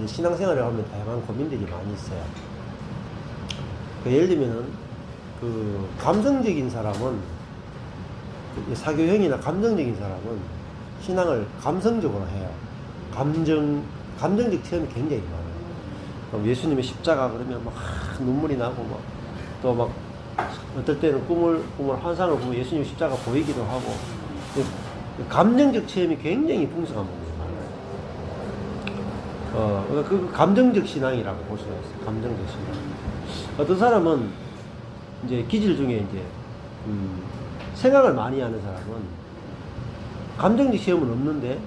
이제 신앙생활을 하면 다양한 고민들이 많이 있어요. 예를 들면은 그 감성적인 사람은, 사교형이나 감정적인 사람은 신앙을 감성적으로 해요. 감정적 체험이 굉장히 많아요. 그럼 예수님의 십자가 그러면 막 눈물이 나고, 막 또 막 어떨 때는 꿈을 환상을 보면 예수님 십자가 보이기도 하고, 감정적 체험이 굉장히 풍성한 분들이 많아요. 그러니까 그 감정적 신앙이라고 볼 수가 있어요. 감정적 신앙. 어떤 사람은 이제 기질 중에 이제 생각을 많이 하는 사람은 감정적 시험은 없는데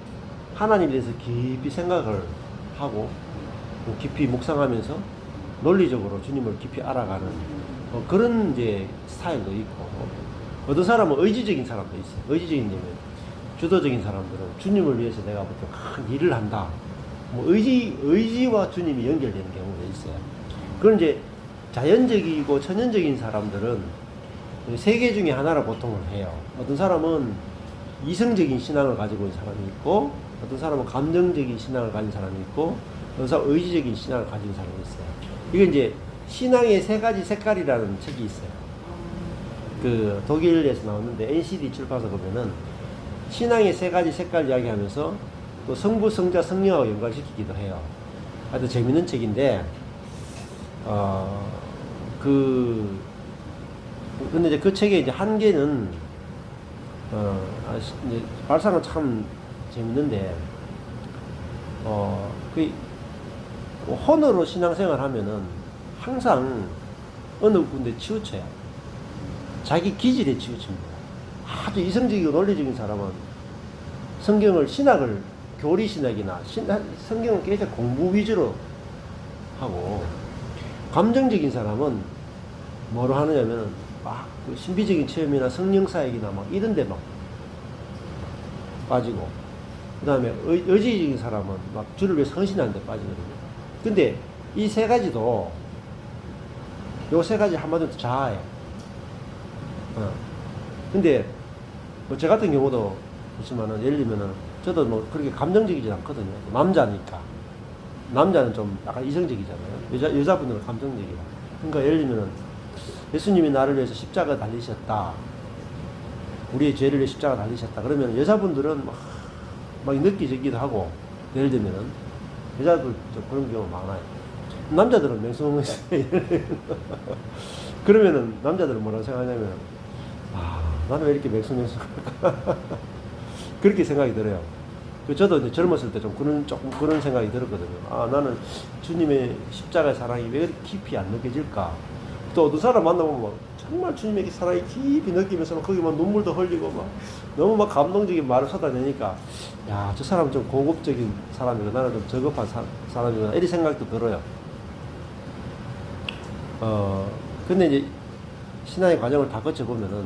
하나님에 대해서 깊이 생각을 하고 깊이 묵상하면서 논리적으로 주님을 깊이 알아가는 그런 이제 스타일도 있고, 어떤 사람은 의지적인 사람도 있어요. 의지적인 데면 주도적인 사람들은 주님을 위해서 내가 어떤 큰 일을 한다. 뭐 의지와 주님이 연결되는 경우가 있어요. 그런 이제 자연적이고 천연적인 사람들은 세 개 중에 하나를 보통을 해요. 어떤 사람은 이성적인 신앙을 가지고 있는 사람이 있고, 어떤 사람은 감정적인 신앙을 가진 사람이 있고, 어떤 사람은 의지적인 신앙을 가진 사람이 있어요. 이게 이제 신앙의 세 가지 색깔이라는 책이 있어요. 그 독일에서 나왔는데 NCD 출판사 보면은 신앙의 세 가지 색깔 이야기하면서 또 성부, 성자, 성령하고 연관시키기도 해요. 아주 재밌는 책인데, 근데 이제 그 책의 이제 한계는, 이제 발상은 참 재밌는데, 혼으로 신앙생활 하면은 항상 어느 군데 치우쳐요. 자기 기질에 치우칩니다. 아주 이성적이고 논리적인 사람은 신학을, 교리 신학이나 성경을 계속 공부 위주로 하고, 감정적인 사람은 뭐로 하느냐면 막 그 신비적인 체험이나 성령 사역이나 막 이런 데 막 빠지고, 그 다음에 의지적인 사람은 막 주를 위해 헌신하는 데 빠지거든요. 근데 이 세 가지도, 요 세 가지 한마디로 자아예요. 근데 뭐 저 같은 경우도 있지만은, 예를 들면은 저도 뭐 그렇게 감정적이지 않거든요. 남자니까. 남자는 좀 약간 이성적이잖아요. 여자분들은 감정적이라. 그러니까 예를 들면은 예수님이 나를 위해서 십자가 달리셨다. 우리의 죄를 위해 십자가 달리셨다. 그러면 여자분들은 막 느끼지기도 하고, 예를 들면은 여자들 좀 그런 경우 많아요. 남자들은 맹성했어요. 그러면은 남자들은 뭐라고 생각하냐면, 나는 왜 이렇게 맹성할까? 그렇게 생각이 들어요. 저도 이제 젊었을 때 조금 그런 생각이 들었거든요. 나는 주님의 십자가의 사랑이 왜 이렇게 깊이 안 느껴질까? 또 어떤 사람 만나보면 정말 주님의 사랑이 깊이 느끼면서 거기 막 눈물도 흘리고 너무 감동적인 말을 쏟아내니까, 야, 저 사람은 좀 고급적인 사람이고 나는 좀 저급한 사람이구나, 이런 생각도 들어요. 근데 이제 신앙의 과정을 다 거쳐보면은,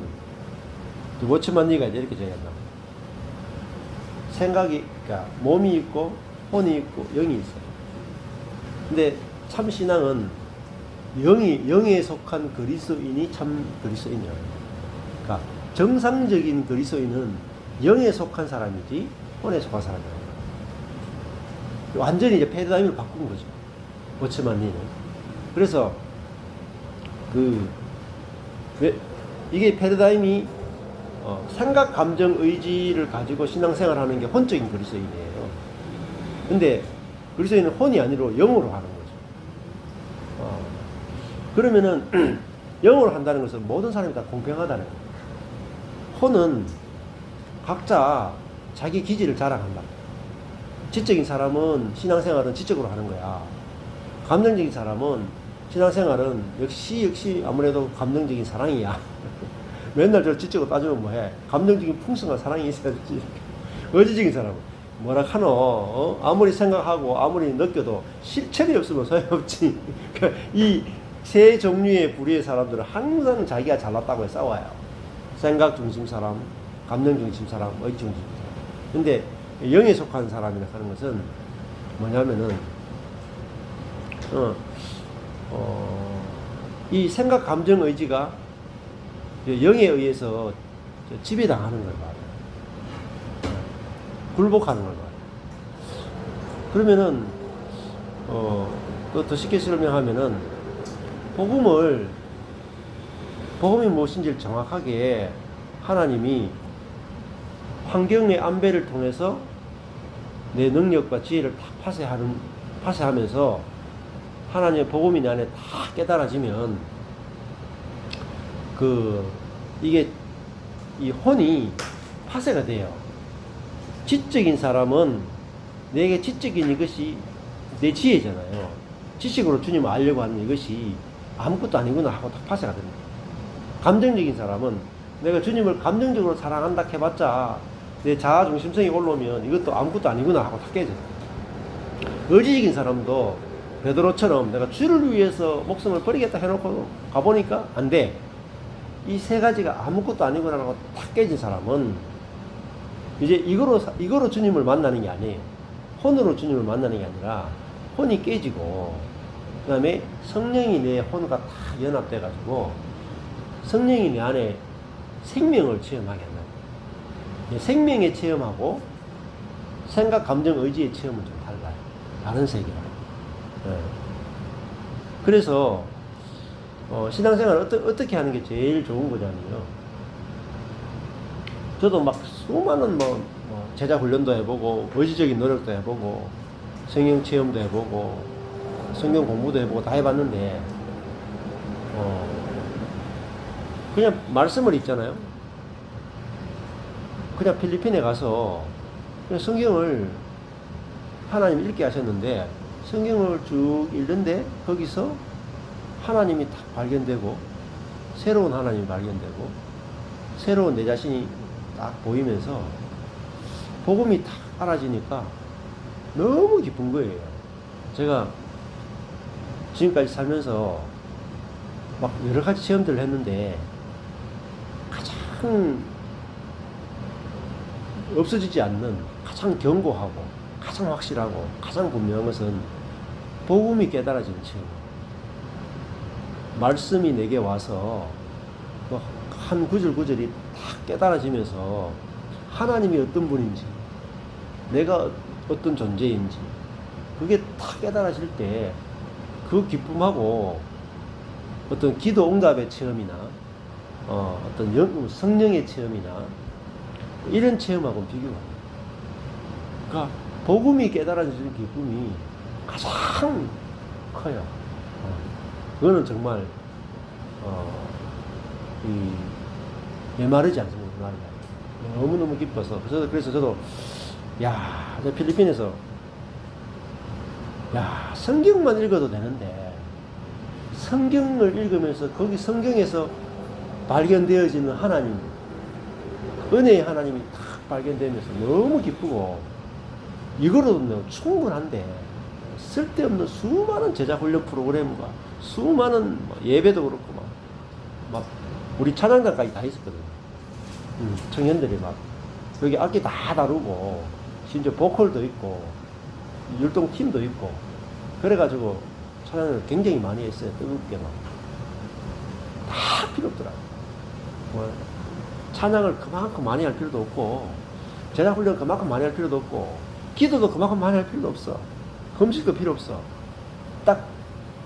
워치만 니가 이제 이렇게 줘야 한다. 생각이, 그러니까 몸이 있고 혼이 있고 영이 있어요. 근데 참 신앙은 영에 속한 그리스도인이 참 그리스도인이에요. 그러니까 정상적인 그리스도인은 영에 속한 사람이지 혼에 속한 사람이 아니에요. 완전히 이제 패러다임을 바꾼 거죠. 워치만 니는. 그래서 이게 패러다임이 생각, 감정, 의지를 가지고 신앙생활하는 게 혼적인 그리스도인이에요. 근데 그리스도인은 혼이 아니라 영으로 하는 거죠. 그러면은 영으로 한다는 것은 모든 사람이 다 공평하다는 거예요. 혼은 각자 자기 기질을 자랑한다. 지적인 사람은 신앙생활은 지적으로 하는 거야. 감정적인 사람은 신앙생활은 역시 아무래도 감정적인 사랑이야. 맨날 저 지적으로 따지면 뭐해? 감정적인 풍성한 사랑이 있어야지. 의지적인 사람은 뭐라 하노? 아무리 생각하고 아무리 느껴도 실체이 없으면 소용없지. 이 세 종류의 부류의 사람들은 항상 자기가 잘났다고 싸워요. 생각 중심 사람, 감정 중심 사람, 의지 중심 사람. 근데 영에 속한 사람이라 하는 것은 뭐냐면은 이 생각, 감정, 의지가 영에 의해서 지배당하는 걸 말해요. 굴복하는 걸 말해요. 그러면은 또 더 쉽게 설명하면은 복음이 무엇인지를 정확하게 하나님이 환경의 안배를 통해서 내 능력과 지혜를 다 파쇄하면서 하나님의 복음이 내 안에 다 깨달아지면 이게 이 혼이 파쇄가 돼요. 지적인 사람은 내게 지적인 이것이 내 지혜잖아요. 지식으로 주님을 알려고 하는 이것이 아무것도 아니구나 하고 다 파쇄가 됩니다. 감정적인 사람은 내가 주님을 감정적으로 사랑한다 해봤자 내 자아 중심성이 올라오면 이것도 아무것도 아니구나 하고 다 깨져요. 의지적인 사람도 베드로처럼 내가 주를 위해서 목숨을 버리겠다 해놓고 가보니까 안 돼. 이 세 가지가 아무것도 아니구나 하고 다 깨진 사람은 이제 이거로 주님을 만나는 게 아니에요. 혼으로 주님을 만나는 게 아니라 혼이 깨지고 그 다음에 성령이 내 혼과 다 연합돼가지고 성령이 내 안에 생명을 체험하게 한다. 생명의 체험하고 생각, 감정, 의지의 체험은 좀 달라요. 다른 세계라. 그래서 신앙생활을 어떻게 하는 게 제일 좋은 거냐면요. 저도 막 수많은 제자 훈련도 해보고 의지적인 노력도 해보고 성경 체험도 해보고 성경 공부도 해보고 다 해봤는데 그냥 말씀을 읽잖아요. 그냥 필리핀에 가서 그냥 성경을 하나님 읽게 하셨는데 성경을 쭉 읽는데 거기서 하나님이 딱 발견되고 새로운 하나님이 발견되고 새로운 내 자신이 딱 보이면서 복음이 딱 알아지니까 너무 기쁜 거예요. 제가 지금까지 살면서 막 여러 가지 체험들을 했는데 가장 없어지지 않는 가장 견고하고 가장 확실하고 가장 분명한 것은 복음이 깨달아지는 체험. 말씀이 내게 와서 한 구절구절이 딱 깨달아지면서 하나님이 어떤 분인지 내가 어떤 존재인지 그게 딱 깨달아질 때 그 기쁨하고 어떤 기도 응답의 체험이나 어떤 성령의 체험이나 이런 체험하고는 비교가 안 돼요. 그러니까 복음이 깨달아지는 기쁨이 가장 커요. 그거는 정말 메마르지 않습니다. 너무너무 기뻐서 그래서 저도 저 필리핀에서 성경만 읽어도 되는데 성경을 읽으면서 거기 성경에서 발견되어지는 하나님 은혜의 하나님이 딱 발견되면서 너무 기쁘고 이거로도 충분한데 쓸데없는 수많은 제자훈련 프로그램과 수많은 예배도 그렇고 막 우리 찬양단까지 다 있었거든요. 청년들이 막 여기 악기 다 다루고 심지어 보컬도 있고 율동팀도 있고 그래가지고 찬양을 굉장히 많이 했어요. 뜨겁게 막 다 필요 없더라고요. 찬양을 그만큼 많이 할 필요도 없고 제자훈련 그만큼 많이 할 필요도 없고 기도도 그만큼 많이 할 필요도 없어. 금식도 필요 없어. 딱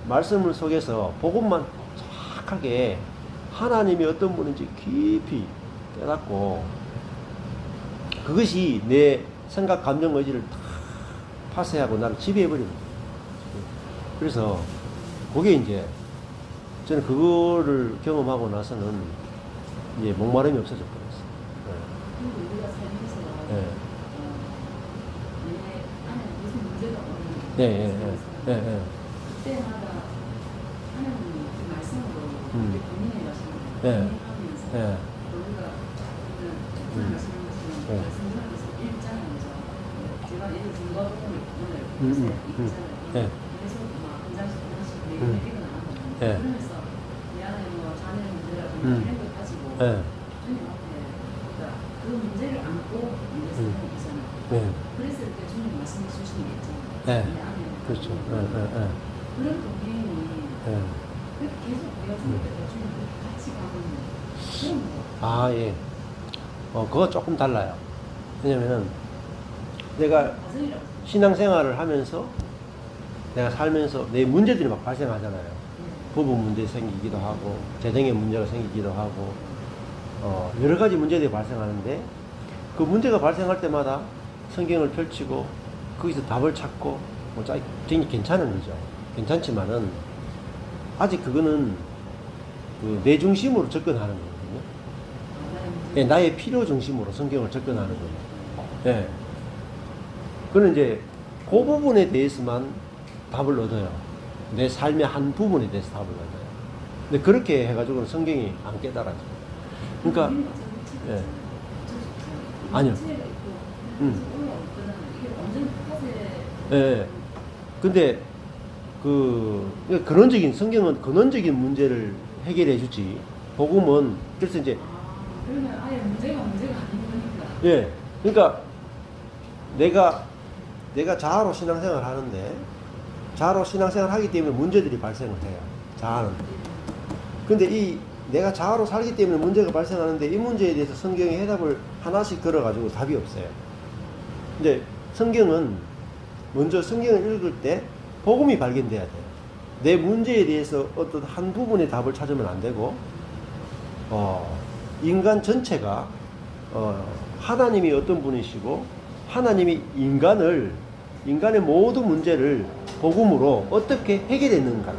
말씀을 속에서 복음만 정확하게 하나님이 어떤 분인지 깊이 깨닫고 그것이 내 생각, 감정, 의지를 다 파쇄하고 나를 지배해버리는 거예요. 그래서 그게 이제 저는 그거를 경험하고 나서는 이제 목마름이 없어져 버렸어요. 우리가 살면서 네. 내 안에 무슨 문제가 오는 그때마다 하나님이 그 말씀으로 본인의 말씀을 하면서 우리가 말씀하는 것처럼 말씀하면서 읽잖아요. 제가 예를 증거본을 읽잖아요. 그래서 한 장씩 한 장씩 읽어 나가거든요. 그러면서 내 안에 자녀 문제라든지 이런 걸 가지고 주님 앞에 그 문제를 안고 이제 생각이 있잖아요. 그래서 이렇게 주님 말씀해 주시는 게 있잖아요. 내 안에 그렇죠. 그런 동행이 그렇게 계속 되어지는 게 주님 같이 가는 그런 거. 예. 그거 조금 달라요. 왜냐면은 내가 신앙생활을 하면서 내가 살면서 내 문제들이 막 발생하잖아요. 부부 문제 생기기도 하고, 재정의 문제가 생기기도 하고, 여러 가지 문제들이 발생하는데, 그 문제가 발생할 때마다 성경을 펼치고, 거기서 답을 찾고, 굉장히 괜찮은 거죠. 괜찮지만은, 아직 그거는 내 중심으로 접근하는 거거든요. 예, 나의 필요 중심으로 성경을 접근하는 거예요. 예. 그는 이제 그 부분에 대해서만 답을 얻어요. 내 삶의 한 부분에 대해서 답을 얻어요. 근데 그렇게 해가지고는 성경이 안 깨달아져요. 그러니까, 예. 아니요. 예. 근데, 성경은 근원적인 문제를 해결해 주지. 복음은, 그래서 이제, 그러면 아예 문제가 아닌 거니까. 예. 그러니까, 내가 자아로 신앙생활을 하는데, 자아로 신앙생활을 하기 때문에 문제들이 발생을 해요. 자아는. 근데 내가 자아로 살기 때문에 문제가 발생하는데, 이 문제에 대해서 성경이 해답을 하나씩 걸어가지고 답이 없어요. 근데 먼저 성경을 읽을 때, 복음이 발견돼야 돼요. 내 문제에 대해서 어떤 한 부분의 답을 찾으면 안 되고, 인간 전체가, 하나님이 어떤 분이시고, 하나님이 인간의 모든 문제를 복음으로 어떻게 해결했는가.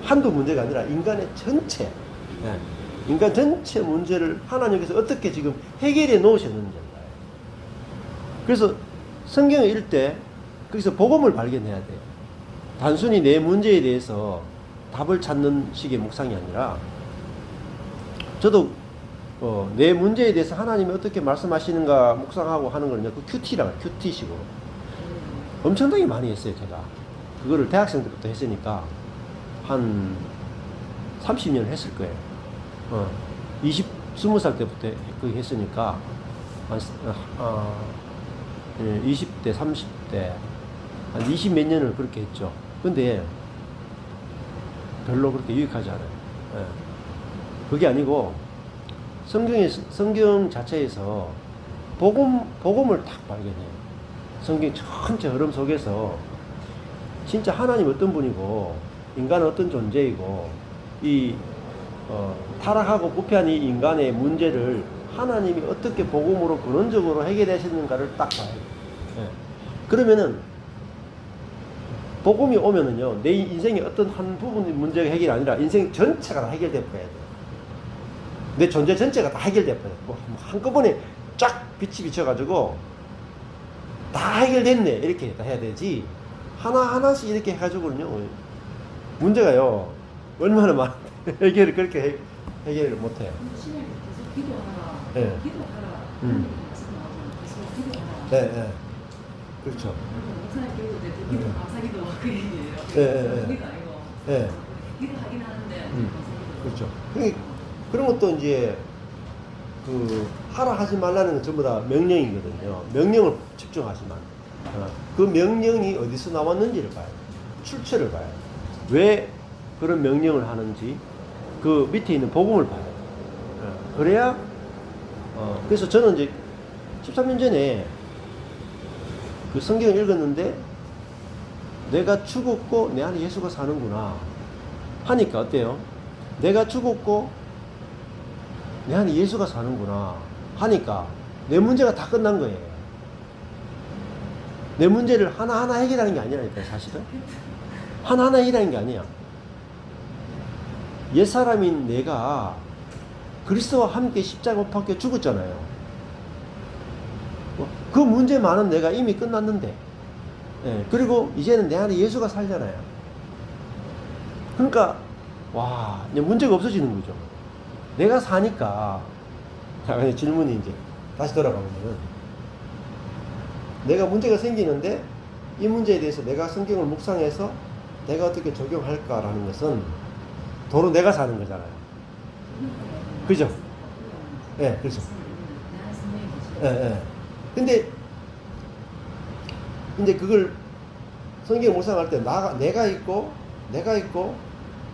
한두 문제가 아니라 인간의 전체, 인간 전체 문제를 하나님께서 어떻게 지금 해결해 놓으셨는지. 그래서 성경을 읽을 때, 거기서 복음을 발견해야 돼요. 단순히 내 문제에 대해서 답을 찾는 식의 묵상이 아니라, 저도 내 문제에 대해서 하나님이 어떻게 말씀하시는가 묵상하고 하는 거는요, 그 큐티라고 해요. 큐티식으로. 엄청나게 많이 했어요, 제가. 그거를 대학생 때부터 했으니까, 한 30년 했을 거예요. 20살 때부터 그거 했으니까, 20대, 30대, 한 20 몇 년을 그렇게 했죠. 근데, 별로 그렇게 유익하지 않아요. 예. 그게 아니고, 성경 자체에서 복음을 딱 발견해요. 성경 전체 흐름 속에서 진짜 하나님 어떤 분이고, 인간은 어떤 존재이고, 타락하고 부패한 이 인간의 문제를 하나님이 어떻게 복음으로 근원적으로 해결하시는가를 딱 봐요. 예. 그러면은, 복음이 오면은요, 내 인생의 어떤 한 부분의 문제가 해결이 아니라 인생 전체가 다 해결돼 버려야 돼요. 내 존재 전체가 다 해결돼 버려요. 한꺼번에 쫙 빛이 비쳐가지고 다 해결됐네 이렇게 다 해야 되지. 하나하나씩 이렇게 해가지고는요, 문제가요 얼마나 많은데 해결을 그렇게 해결을 못해요. 신을 계속 기도하라. 네. 기도하라. 계속 기도하라. 네. 그렇죠. 목사님 기도 때 기도 감사기도 그 얘기예요. 네. 기도 아니고. 네. 기도하긴 하는데 그렇죠. 그런 것도 이제 하라 하지 말라는 건 전부 다 명령이거든요. 명령을 집중하지만 그 명령이 어디서 나왔는지를 봐요. 출처를 봐요. 왜 그런 명령을 하는지 그 밑에 있는 복음을 봐요. 그래야 그래서 저는 이제 13년 전에 그 성경을 읽었는데 내가 죽었고 내 안에 예수가 사는구나 하니까 어때요? 내가 죽었고 내 안에 예수가 사는구나 하니까 내 문제가 다 끝난 거예요. 내 문제를 하나하나 해결하는 게 아니라니까 사실은. 하나하나 해결하는 게 아니야. 옛사람인 내가 그리스도와 함께 십자가 못 박혀 죽었잖아요. 그 문제만은 내가 이미 끝났는데, 예, 그리고 이제는 내 안에 예수가 살잖아요. 그러니까 와, 이제 문제가 없어지는 거죠. 내가 사니까. 자, 질문이 이제 다시 돌아가면은, 내가 문제가 생기는데 이 문제에 대해서 내가 성경을 묵상해서 내가 어떻게 적용할까라는 것은 도로 내가 사는 거잖아요. 그죠? 예, 그렇죠. 예. 근데 그걸 성경 묵상할 때 내가 있고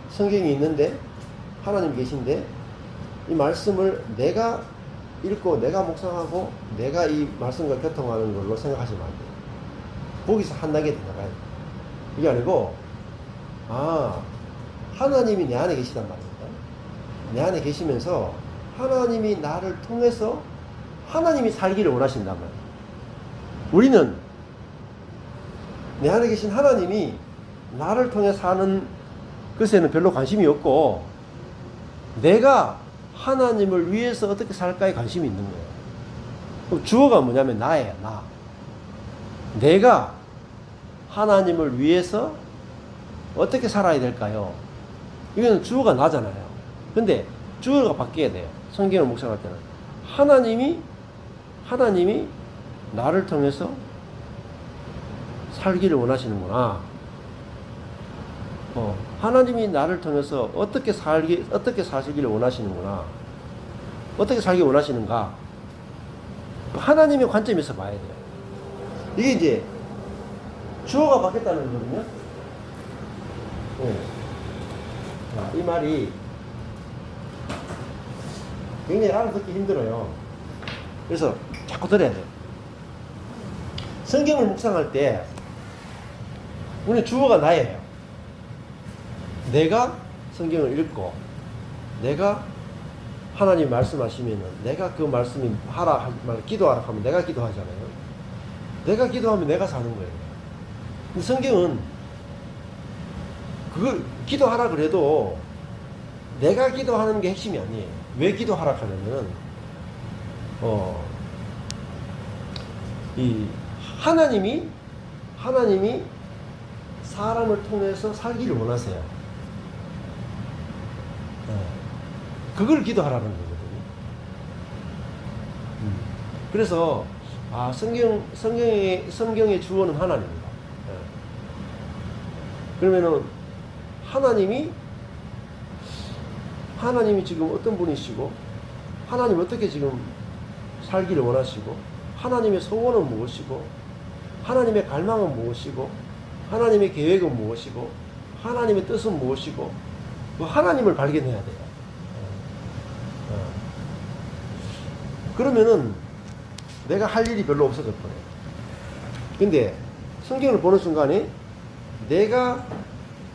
성경이 있는데 하나님 계신데 이 말씀을 내가 읽고 내가 묵상하고 내가 이 말씀과 교통하는 걸로 생각하시면 안 돼요. 거기서 한 단계 더 나가야 돼요. 이게 아니고, 아, 하나님이 내 안에 계시단 말입니다. 내 안에 계시면서 하나님이 나를 통해서 하나님이 살기를 원하신단 말이에요. 우리는 내 안에 계신 하나님이 나를 통해 사는 것에는 별로 관심이 없고, 내가 하나님을 위해서 어떻게 살까에 관심이 있는 거예요. 그럼 주어가 뭐냐면 나예요, 나. 내가 하나님을 위해서 어떻게 살아야 될까요? 이거는 주어가 나잖아요. 근데 주어가 바뀌어야 돼요. 성경을 묵상할 때는. 하나님이 나를 통해서 살기를 원하시는구나. 하나님이 나를 통해서 어떻게 사시기를 원하시는구나. 어떻게 살기 원하시는가. 하나님의 관점에서 봐야 돼요. 이게 이제 주어가 바뀌었다는 거거든요. 이 말이 굉장히 알아듣기 힘들어요. 그래서 자꾸 들어야 돼요. 성경을 묵상할 때 우리 주어가 나예요. 내가 성경을 읽고 내가 하나님 말씀하시면은 내가 그 말씀이 하라 기도하라 하면 내가 기도하잖아요. 내가 기도하면 내가 사는 거예요. 근데 성경은 그걸 기도하라 그래도 내가 기도하는 게 핵심이 아니에요. 왜 기도하라 하냐면은 이 하나님이 사람을 통해서 살기를 원하세요. 그걸 기도하라는 거거든요. 그래서 성경의 주어는 하나님입니다. 그러면은 하나님이 지금 어떤 분이시고 하나님 어떻게 지금 살기를 원하시고 하나님의 소원은 무엇이고 하나님의 갈망은 무엇이고 하나님의 계획은 무엇이고 하나님의 뜻은 무엇이고 그 하나님을 발견해야 돼요. 그러면은 내가 할 일이 별로 없어져 버려요. 근데 성경을 보는 순간에 내가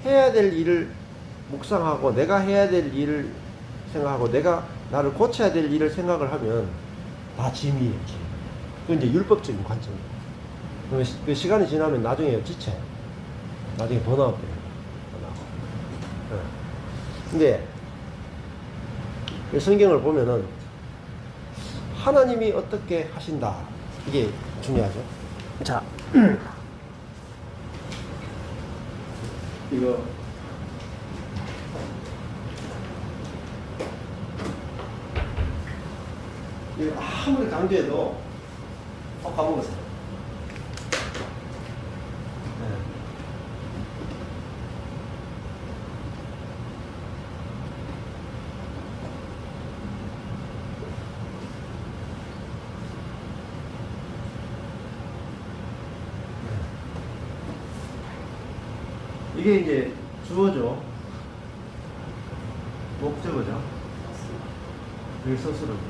해야 될 일을 묵상하고 내가 해야 될 일을 생각하고 내가 나를 고쳐야 될 일을 생각을 하면 다 짐이에요. 짐. 그건 이제 율법적인 관점이에요. 그 시간이 지나면 나중에 지쳐요. 나중에 번아웃 돼요. 근데 성경을 보면은 하나님이 어떻게 하신다. 이게 중요하죠. 자, 이거 아무리 강조해도 까먹었어요. 이게 이제 주어죠. 목적어죠. 이게 서술어죠.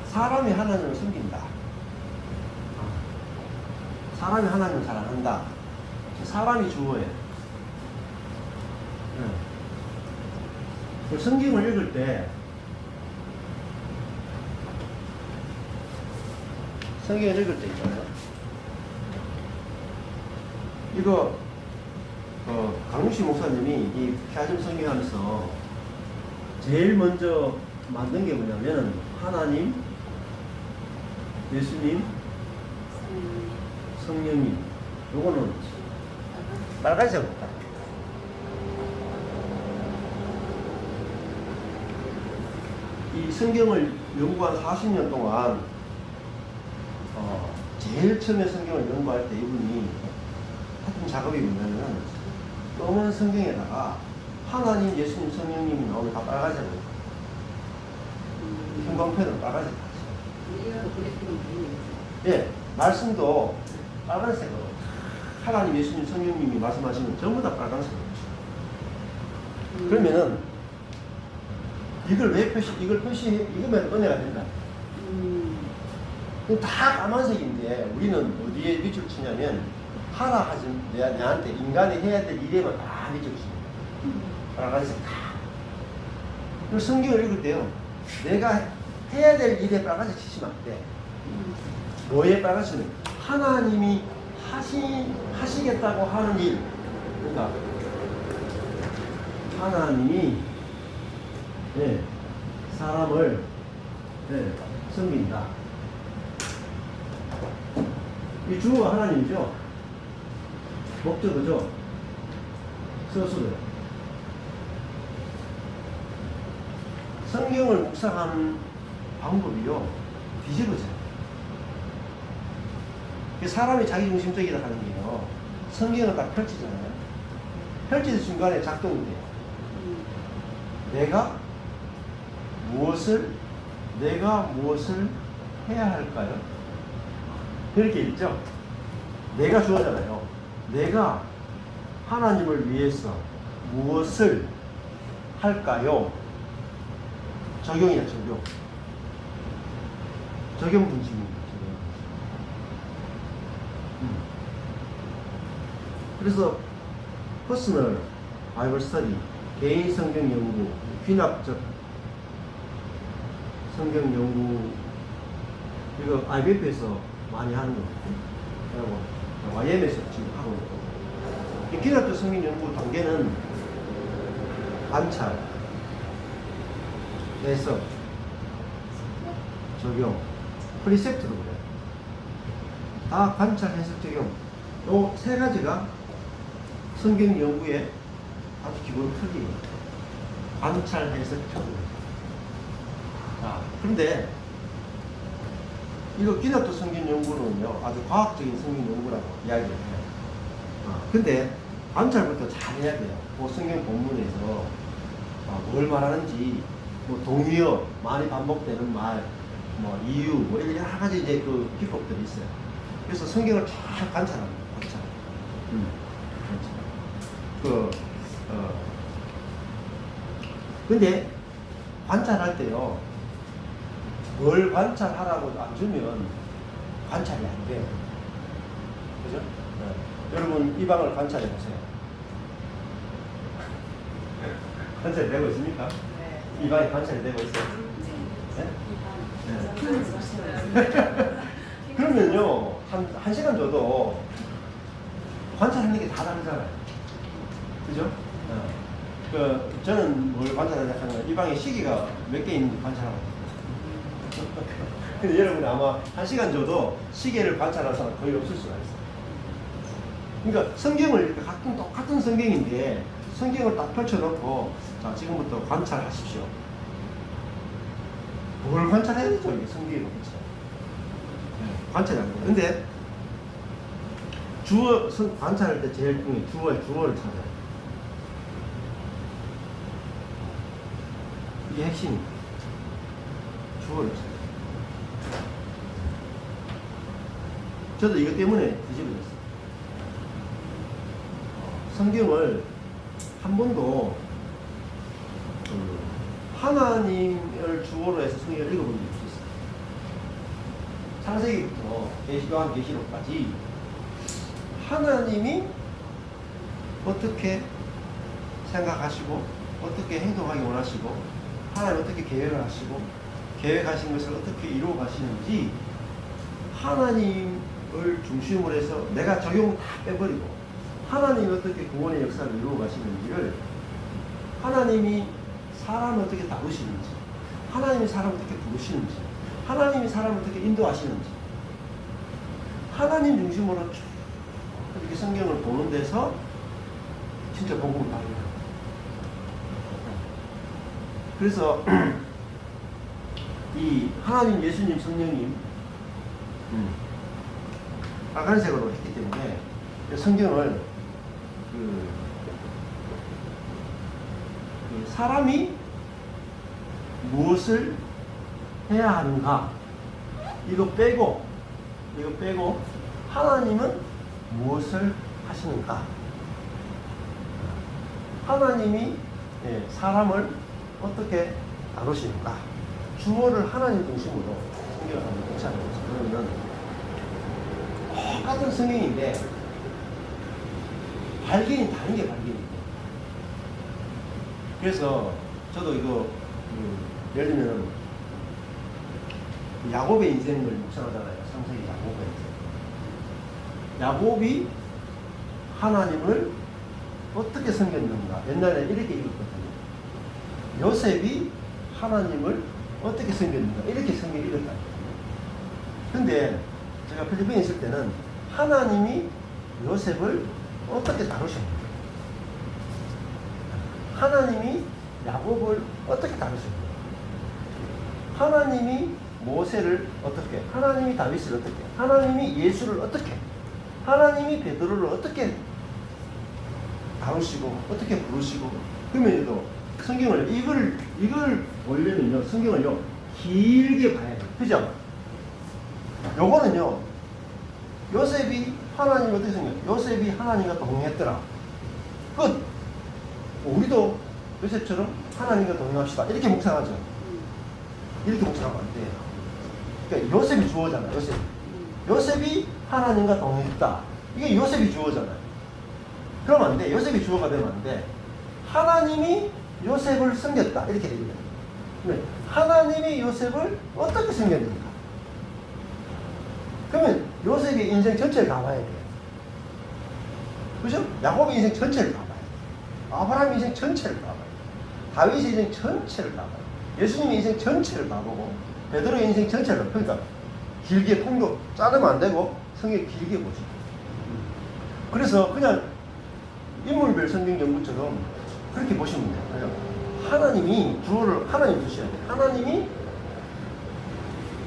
사람이 하나님을 섬긴다. 사람이 하나님을 사랑한다. 사람이 주어예요. 성경을 읽을 때 있잖아요. 이거 강육시 목사님이 이 피아즘 성경하면서 제일 먼저 만든 게 뭐냐면 하나님, 예수님, 성령님. 요거는 빨간색으로 딱. 이 성경을 연구한 40년 동안 제일 처음에 성경을 연구할 때 이분이 했던 작업이 뭐냐면 검은 성경에다가 하나님, 예수님, 성령님이 나오면 다 빨간색으로 형광펜으로 빨간색 예, 말씀도 빨간색으로 하나님, 예수님, 성령님이 말씀하시면 전부 다 빨간색으로 그러면은 이걸 왜 이거면 은혜가 된다. 다 까만색인데 우리는 어디에 밑줄 치냐면 하라 하지 내한테 인간이 해야 될 일에만 다 밑줄 칩니다. 빨간색 다. 그리고 성경을 읽을 때요. 내가 해야 될 일에 빨간색 치시면 안 돼. 뭐에 빨간색은 하나님이 하시겠다고 하는 일. 그러니까 하나님이 사람을 섬긴다. 이 주어가 하나님이죠. 목적어죠. 서술어요. 성경을 묵상하는 방법이요. 뒤집어져요. 사람이 자기중심적이다 하는 게요. 성경을 딱 펼치잖아요. 펼치는 순간에 작동이 돼요. 내가 무엇을 해야 할까요? 이렇게 있죠. 내가 주어잖아요. 내가 하나님을 위해서 무엇을 할까요? 적용이야, 적용. 적용 분식입니다. 그래서 퍼스널 바이블 스터디, 개인 성경 연구, 귀납적 성경 연구, 이거 IBF에서 많이 하는 거거든요. 그리고 YM에서 지금 하고 있고. 이 귀납적 성경 연구 단계는 관찰, 해석, 적용, 프리셉트도 그래요. 다 관찰, 해석, 적용. 요 세 가지가 성경 연구의 아주 기본 틀입니다. 관찰, 해석, 적용. 자, 그런데 이거 기독교 성경 연구는요, 아주 과학적인 성경 연구라고 이야기를 해요. 근데 관찰부터 잘 해야 돼요. 그 성경 본문에서 뭘 말하는지, 뭐 동의어, 많이 반복되는 말, 뭐 이유, 뭐 이런 여러 가지 이제 그 기법들이 있어요. 그래서 성경을 잘 관찰합니다. 관찰. 근데 관찰할 때요, 뭘 관찰하라고 안 주면 관찰이 안 돼요. 그죠? 여러분 이 방을 관찰해 보세요. 관찰이 되고 있습니까? 이 방에 관찰이 되고 있어요? 그러면요, 한 시간 줘도 관찰하는 게 다 다르잖아요. 그죠? 저는 뭘 관찰하냐 하면 이 방에 시계가 몇 개 있는지 관찰하고 있어요. 근데 여러분이 아마 한 시간 줘도 시계를 관찰하는 사람 거의 없을 수가 있어요. 그러니까 성경을 이렇게 똑같은 성경인데 성경을 딱 펼쳐놓고 자, 지금부터 관찰하십시오. 뭘 관찰해야 되죠? 이게 성경이 그렇죠. 관찰이 안 돼요. 근데 관찰할 때 제일 중요한 주어를 찾아요. 이게 핵심입니다. 주어를 찾아요. 저도 이것 때문에 뒤집어졌어요. 성경을 한 번도 하나님을 주어로 해서 성경을 읽어본 적이 없었어요. 창세기부터 계시록, 계시록까지 하나님이 어떻게 생각하시고 어떻게 행동하기 원하시고 하나님 어떻게 계획을 하시고 계획하신 것을 어떻게 이루어 가시는지 하나님을 중심으로 해서 내가 적용 다 빼버리고 하나님이 어떻게 구원의 역사를 이루어 가시는지를 하나님이 사람을 어떻게 다루시는지 하나님이 사람을 어떻게 부르시는지 하나님이 사람을 어떻게 인도하시는지 하나님 중심으로 쭉 이렇게 성경을 보는 데서 진짜 복음을 받는 거예요. 그래서 이 하나님, 예수님, 성령님 빨간색으로 했기 때문에 성경을 사람이 무엇을 해야 하는가 이거 빼고 하나님은 무엇을 하시는가 하나님이 사람을 어떻게 다루시는가 주어를 하나님 중심으로 성경을 성경을 한번 묵상해보세요. 그러면은 똑같은 성경인데 발견이 다른 게 발견이 돼요. 그래서 저도 이거 예를 들면 야곱의 인생을 묵상하잖아요. 창세기 야곱의 인생. 야곱이 하나님을 어떻게 섬겼는가. 옛날에 이렇게 읽었거든요. 요셉이 하나님을 어떻게 섬겼는가. 이렇게 성경을 읽었다니까요. 근데 제가 필리핀에 있을 때는 하나님이 요셉을 어떻게 다루셨는가. 하나님이 야곱을 어떻게 다루셨는가. 하나님이 모세를 어떻게, 하나님이 다윗을 어떻게, 하나님이 예수를 어떻게, 하나님이 베드로를 어떻게 다루시고 어떻게 부르시고. 그러면 성경을 이걸 보려면요 성경을요 길게 봐야 돼요. 그죠? 요거는요 요셉이 하나님을 어떻게 생겨요? 요셉이 하나님과 동행했더라. 끝. 우리도 요셉처럼 하나님과 동행합시다. 이렇게 묵상하죠. 이렇게 묵상하면 안 돼요. 그러니까 요셉이 주어잖아요. 요셉이 하나님과 동행했다. 이게 요셉이 주어잖아요. 그러면 안 돼. 요셉이 주어가 되면 안 돼. 하나님이 요셉을 섬겼다. 이렇게 됩니다. 하나님이 요셉을 어떻게 섬겼는가? 그러면 요셉의 인생 전체를 다 봐야 돼요. 그죠? 야곱의 인생 전체를 다 봐야 돼요. 아브라함의 인생 전체를 다 봐야 돼요. 다윗의 인생 전체를 다 봐야 돼요. 예수님의 인생 전체를 다 보고 베드로의 인생 전체를 다 봐요. 그러니까 길게 통도 자르면 안 되고 성경 길게 보죠. 그래서 그냥 인물별 성경 연구처럼 그렇게 보시면 돼요. 하나님이 주어를 하나님 두셔야 돼요. 하나님이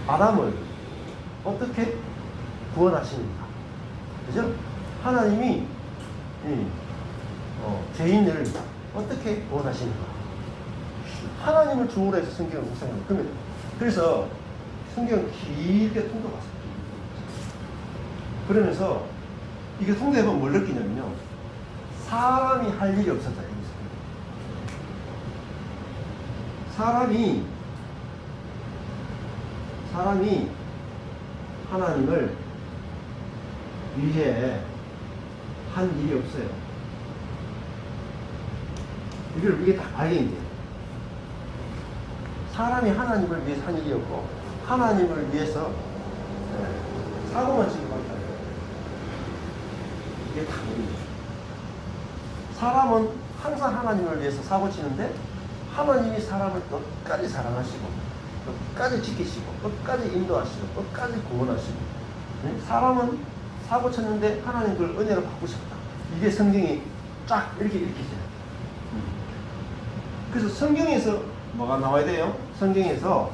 아담을 어떻게 구원하시는가. 그죠? 하나님이 죄인을 어떻게 구원하시는가. 하나님을 주어로 해서 성경을 묵상해요. 그래서 성경 길게 통독하세요. 그러면서 이게 통독해보면 뭘 느끼냐면요. 사람이 할 일이 없어져요. 사람이 하나님을 위해 한 일이 없어요. 이게 다 발견이 돼요. 사람이 하나님을 위해서 한 일이 없고 하나님을 위해서 사고만 치고 간다. 이게 다 보입니다. 사람은 항상 하나님을 위해서 사고 치는데 하나님이 사람을 끝까지 사랑하시고 끝까지 지키시고 끝까지 인도하시고 끝까지 구원하시고. 사람은 사고 쳤는데 하나님 그걸 은혜로 바꾸셨다. 이게 성경이 쫙 이렇게 읽히잖아요. 그래서 성경에서 뭐가 나와야 돼요? 성경에서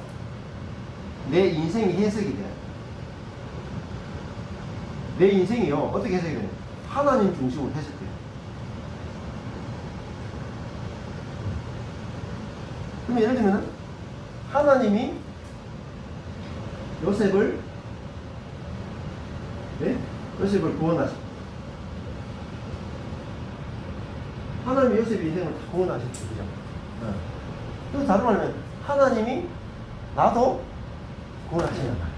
내 인생이 해석이 돼요. 내 인생이요 어떻게 해석이 돼요? 하나님 중심으로 해석돼요. 그럼 예를 들면 하나님이 요셉을 구원하셨다. 하나님이 요셉의 인생을 다 구원하셨죠. 그죠? 그래서 다른 말하면 하나님이 나도 구원하시는 말.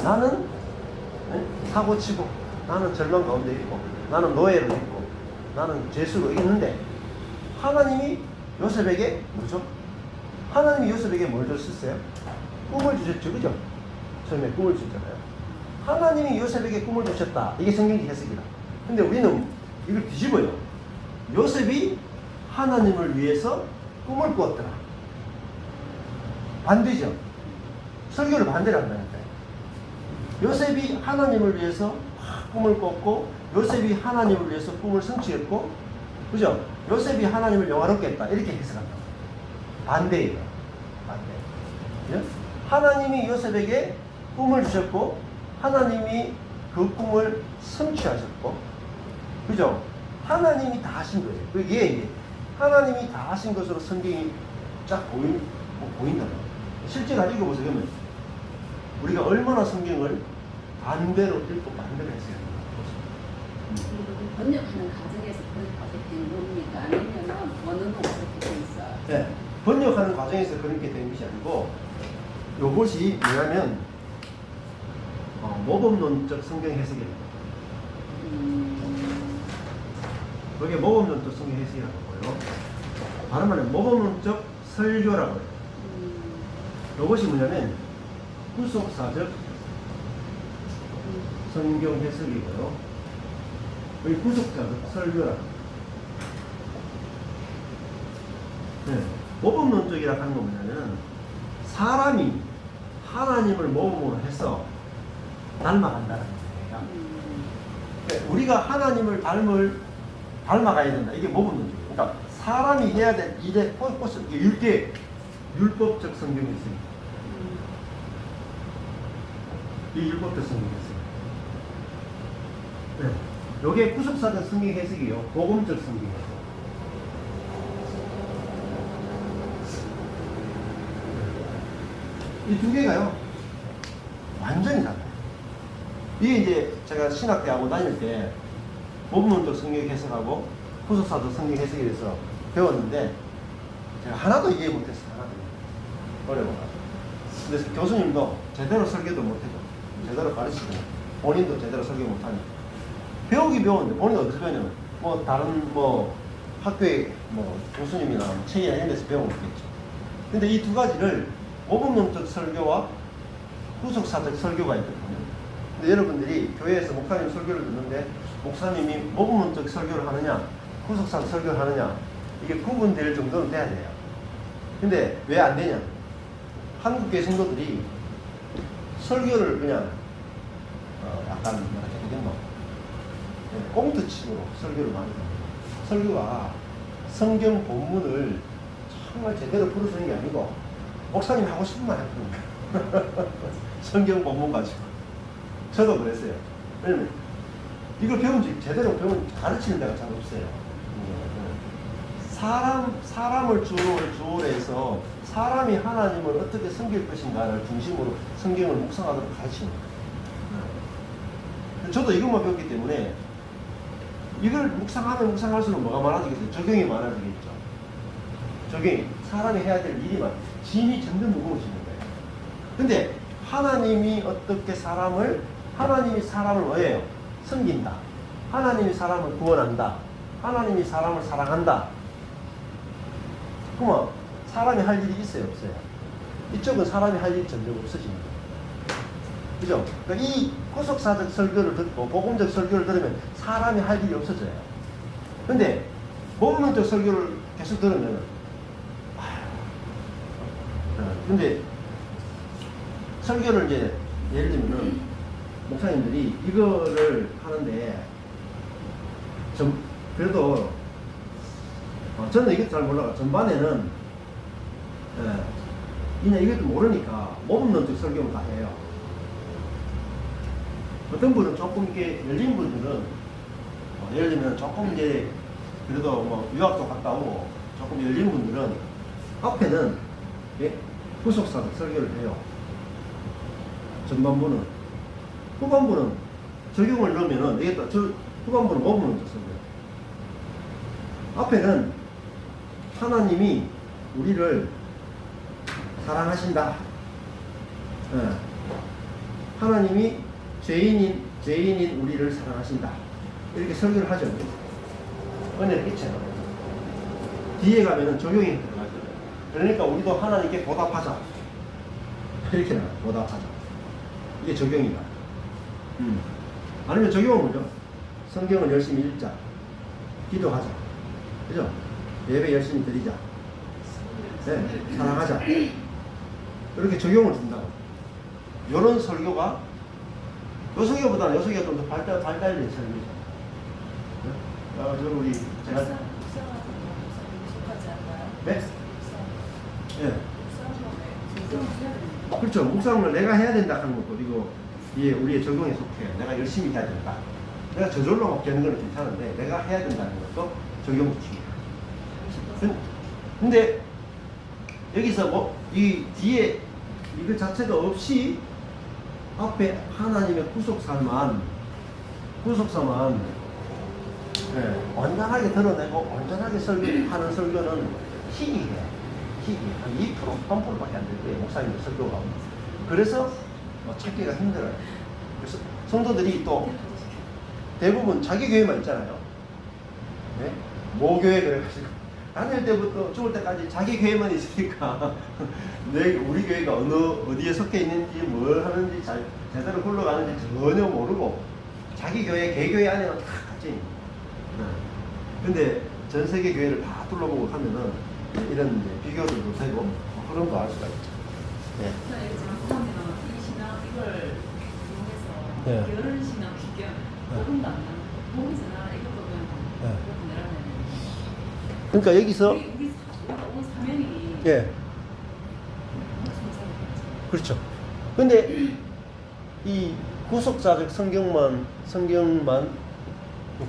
나는 사고치고 나는 절망 가운데 있고 나는 노예로 있고 나는 죄수로 있는데 하나님이 요셉에게 뭐죠? 하나님이 요셉에게 뭘 줬었어요? 꿈을 주셨죠. 그죠? 처음에 꿈을 주셨잖아요. 하나님이 요셉에게 꿈을 주셨다. 이게 성경적 해석이다. 근데 우리는 이걸 뒤집어요. 요셉이 하나님을 위해서 꿈을 꾸었더라. 반대죠. 설교를 반대로 한다니까요. 요셉이 하나님을 위해서 꿈을 꿨고 요셉이 하나님을 위해서 꿈을 성취했고 그죠? 요셉이 하나님을 영화롭게 했다. 이렇게 해석한다. 반대예요. 반대. 예? 하나님이 요셉에게 꿈을 주셨고 하나님이 그 꿈을 성취하셨고 그죠? 하나님이 다 하신 거예요. 그게 하나님이 다 하신 것으로 성경이 쫙 보인다. 실제로 읽어보세요. 그러면 우리가 얼마나 성경을 반대로 읽고 반대로 했어요. 번역하는 과정에서 그렇게 된 겁니까? 아니면 원어는 그렇게 돼 있어요? 네, 번역하는 과정에서 그렇게 된 것이 아니고 요것이 뭐냐면 모범론적 성경 해석입니다. 그게 모범론적 성경 해석이라고 하고요. 다른 말로 모범론적 설교라고 해요. 요것이 뭐냐면 후속사적 성경 해석이고요. 여기 후속사적 설교라고 해요. 네. 모범론적이라고 하는 건 뭐냐면 사람이 하나님을 모범으로 해서 닮아간다는 거예요. 그러니까 우리가 하나님을 닮아가야 된다. 이게 모범론적이에요. 그러니까 사람이 해야 될 일의 포스, 이게 율법적 성경 해석입니다. 이 율법적 성경 해석. 네. 요게 구속사적 성경 해석이요. 복음적 성경 해석. 이 두 개가요, 완전히 달라요. 이게 이제 제가 신학대하고 다닐 때, 모범론적 성경 해석하고 후속사적 성경 해석에 대해서 배웠는데, 제가 하나도 이해 못했어요. 하나도. 어려워가지고. 근데 교수님도 제대로 설교도 못해줘. 제대로 가르치고, 본인도 제대로 설교 못하니까. 배우긴 배웠는데, 본인이 어디서 배우냐면, 다른 학교에 교수님이나 책이나 이런 데서 배워먹겠죠. 근데 이 두 가지를 모범론적 설교와 후속사적 설교가 있거든요. 근데 여러분들이 교회에서 목사님 설교를 듣는데 목사님이 모범론적 설교를 하느냐 후속사적 설교를 하느냐 이게 구분될 정도는 돼야 돼요. 근데 왜 안 되냐, 한국교회 성도들이 설교를 그냥 약간 뭐라 해야 되겠노, 꽁트식으로 설교를 많이 합니다. 설교가 성경 본문을 정말 제대로 풀어주는 게 아니고 목사님 하고 싶은 말 해주는 거예요. 성경 본문 가지고. 저도 그랬어요. 왜냐면 이걸 제대로 가르치는 데가 잘 없어요. 사람을 주로 해서 사람이 하나님을 어떻게 섬길 것인가를 중심으로 성경을 묵상하도록 가르치는 거예요. 저도 이것만 배웠기 때문에 이걸 묵상하면 묵상할수록 뭐가 많아지겠어요? 적용이 많아지겠죠. 적용이. 사람이 해야 될 일이 짐이 점점 무거워지는 거예요. 근데 하나님이 사람을 뭐예요? 섬긴다. 하나님이 사람을 구원한다. 하나님이 사람을 사랑한다. 그러면 사람이 할 일이 있어요? 없어요? 이쪽은 사람이 할 일이 점점 없어집니다. 그죠? 그러니까 이 후속사적 설교를 듣고 복음적 설교를 들으면 사람이 할 일이 없어져요. 근데 모범론적 설교를 계속 들으면 근데 설교를 이제 예를 들면 목사님들이 이거를 하는데 그래도 저는 이것도 잘 몰라요. 전반에는 그냥 이것도 모르니까 모범론적 설교를 다 해요. 어떤 분은 조금 이렇게 열린 분들은 예를 들면 조금 이제 그래도 유학도 갔다 오고 조금 열린 분들은 앞에는 후속사적 설교를 해요. 전반부는. 후반부는 적용을 넣으면은 되겠다. 후반부는 모범론적 설교. 앞에는 하나님이 우리를 사랑하신다. 하나님이 죄인인 우리를 사랑하신다. 이렇게 설교를 하죠. 은혜를 끼쳐요. 뒤에 가면은 적용이 들어가죠. 그러니까 우리도 하나님께 보답하자. 이렇게 나와요. 보답하자. 이게 적용이다. 아니면 적용은 뭐죠? 성경을 열심히 읽자. 기도하자. 그죠? 예배 열심히 드리자. 네, 사랑하자. 이렇게 적용을 준다고. 이런 설교가 요 설교보다는 요 설교가 좀 더 발달된 설교죠. 우리 제가 네? 예. 그렇죠. 묵상을 내가 해야 된다 하는 것도 그리고 이게 우리의 적용에 속해요. 내가 열심히 해야 된다. 내가 저절로 막 되는 건 괜찮은데 내가 해야 된다는 것도 적용 중이에요. 근데 여기서 이 뒤에 이거 자체가 없이 앞에 하나님의 구속사만 완전하게 드러내고 완전하게 설교하는 설교는 희귀해요. 한 2%, 3%밖에 안 될 거예요. 목사님의 설교가. 그래서 찾기가 힘들어요. 그래서 성도들이 또 대부분 자기 교회만 있잖아요. 네? 모교회 그래가지고 다닐 때부터 죽을 때까지 자기 교회만 있으니까 우리 교회가 어디에 속해 있는지 뭘 하는지 제대로 굴러가는지 전혀 모르고 자기 교회 개교회 안에만 다 갇혀 있는 거예요. 근데 전 세계 교회를 다 둘러보고 하면은 이런 비교들도 되고 그런 거 알 수가 있죠. 네. 장사하면 이 신앙 이걸 이용해서 네. 게으른 신앙 비교 복음도 안 나는 복음이잖아 이것도 그냥 네. 그렇게 내라는 그러니까 여기서 우리 온 사명이 예 그렇죠. 근데 이 구속사적 성경만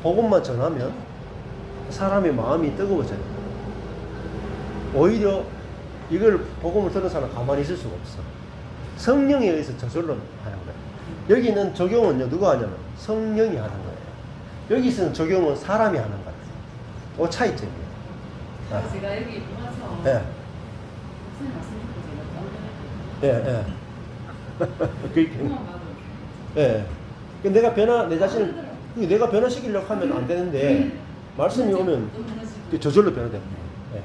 복음만 전하면 사람의 마음이 뜨거워져요. 오히려 이걸 복음을 들은 사람 가만히 있을 수가 없어. 성령에 의해서 저절로 하는 거예요. 여기는 적용은요 누가 하냐면 성령이 하는 거예요. 여기서는 적용은 사람이 하는 거예요. 그 차이점이에요. 그래서 제가 여기 와서 예. 목사님 말씀 듣고 제가 예, 예. 그렇게. 그만 봐도 예. 내 자신을, 내가 변화시키려고 하면 안 되는데, 말씀이 오면 저절로 변화돼요. 예, 예.